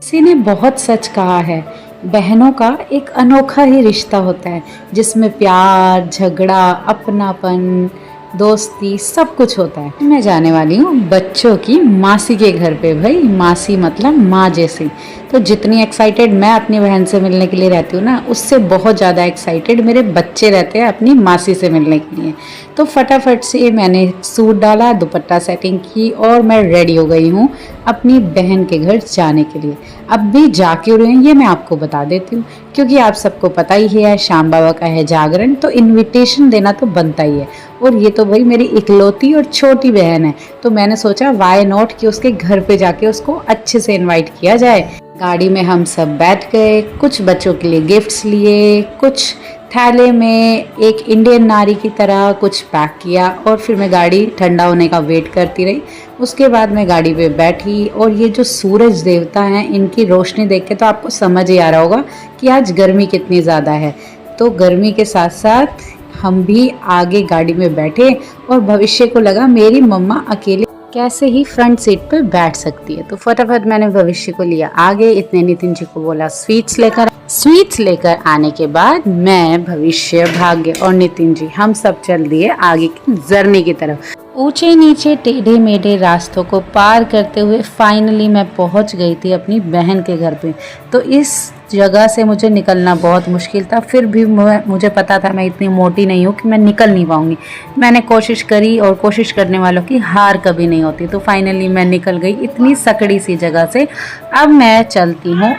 किसी ने बहुत सच कहा है, बहनों का एक अनोखा ही रिश्ता होता है जिसमें प्यार, झगड़ा, अपनापन, दोस्ती सब कुछ होता है। मैं जाने वाली हूँ बच्चों की मासी के घर पे। भाई मासी मतलब माँ जैसी। तो जितनी एक्साइटेड मैं अपनी बहन से मिलने के लिए रहती हूँ ना, उससे बहुत ज़्यादा एक्साइटेड मेरे बच्चे रहते हैं अपनी मासी से मिलने के लिए। तो फटाफट से मैंने सूट डाला, दुपट्टा सेटिंग की और मैं रेडी हो गई हूँ अपनी बहन के घर जाने के लिए। अब भी जा क्यों रहे हैं ये मैं आपको बता देती हूँ, क्योंकि आप सबको पता ही है श्याम बाबा का है जागरण, तो इनविटेशन देना तो बनता ही है। और ये तो भाई मेरी इकलौती और छोटी बहन है, तो मैंने सोचा वाई नॉट कि उसके घर पे जाके उसको अच्छे से इनवाइट किया जाए। गाड़ी में हम सब बैठ गए, कुछ बच्चों के लिए गिफ्ट्स लिए, कुछ थैले में एक इंडियन नारी की तरह कुछ पैक किया और फिर मैं गाड़ी ठंडा होने का वेट करती रही। उसके बाद मैं गाड़ी पे बैठी और ये जो सूरज देवता हैं इनकी रोशनी देख के तो आपको समझ ही आ रहा होगा कि आज गर्मी कितनी ज़्यादा है। तो गर्मी के साथ साथ हम भी आगे गाड़ी में बैठे और भविष्य को लगा मेरी मम्मा अकेले कैसे ही फ्रंट सीट पर बैठ सकती है। तो फटाफट मैंने भविष्य को लिया आगे, इतने नितिन जी को बोला स्वीट्स लेकर आने के बाद मैं, भविष्य, भाग्य और नितिन जी हम सब चल दिए आगे की जर्नी की तरफ। ऊंचे नीचे टेढ़े मेढ़े रास्तों को पार करते हुए फाइनली मैं पहुंच गई थी अपनी बहन के घर पे। तो इस जगह से मुझे निकलना बहुत मुश्किल था, फिर भी मुझे पता था मैं इतनी मोटी नहीं हूँ कि मैं निकल नहीं पाऊंगी। मैंने कोशिश करी और कोशिश करने वालों की हार कभी नहीं होती। तो फाइनली मैं निकल गई इतनी सकड़ी सी जगह से। अब मैं चलती हूँ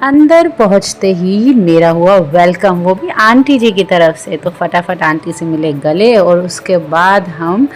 अंदर पहुंचते ही मेरा हुआ वेलकम, वो भी आंटी जी की तरफ से। तो फटाफट आंटी से मिले गले और उसके बाद हम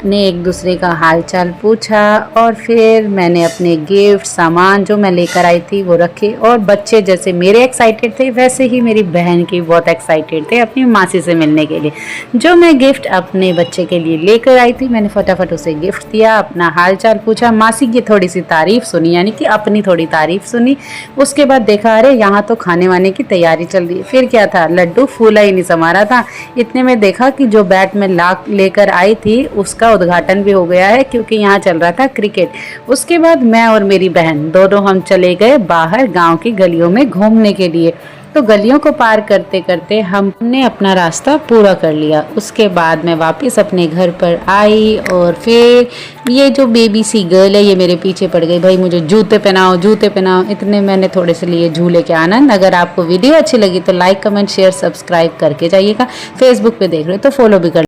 ने एक दूसरे का हालचाल पूछा और फिर मैंने अपने गिफ्ट सामान जो मैं लेकर आई थी वो रखे। और बच्चे जैसे मेरे एक्साइटेड थे वैसे ही मेरी बहन की बहुत एक्साइटेड थे अपनी मासी से मिलने के लिए। जो मैं गिफ्ट अपने बच्चे के लिए लेकर आई थी मैंने फटाफट उसे गिफ्ट दिया, अपना हालचाल पूछा, मासी की थोड़ी सी तारीफ सुनी, यानी कि अपनी थोड़ी तारीफ सुनी। उसके बाद देखा अरे यहाँ तो खाने वाने की तैयारी चल रही है। फिर क्या था, लड्डू फूला ही नहीं समा रहा था। इतने में देखा कि जो बैट में लेकर आई थी उसका उद्घाटन भी हो गया है, क्योंकि यहाँ चल रहा था क्रिकेट। उसके बाद मैं और मेरी बहन दोनों हम चले गए बाहर गांव की गलियों में घूमने के लिए। तो गलियों को पार करते करते हमने अपना रास्ता पूरा कर लिया। उसके बाद मैं वापस अपने घर पर आई और फिर ये जो बेबी सी गर्ल है ये मेरे पीछे पड़ गई, भाई मुझे जूते पहनाओ जूते पहनाओ। इतने मैंने थोड़े से लिए झूले के आनंद। अगर आपको वीडियो अच्छी लगी तो लाइक कमेंट शेयर सब्सक्राइब करके जाइएगा। फेसबुक पे देख रहे हो तो फॉलो भी कर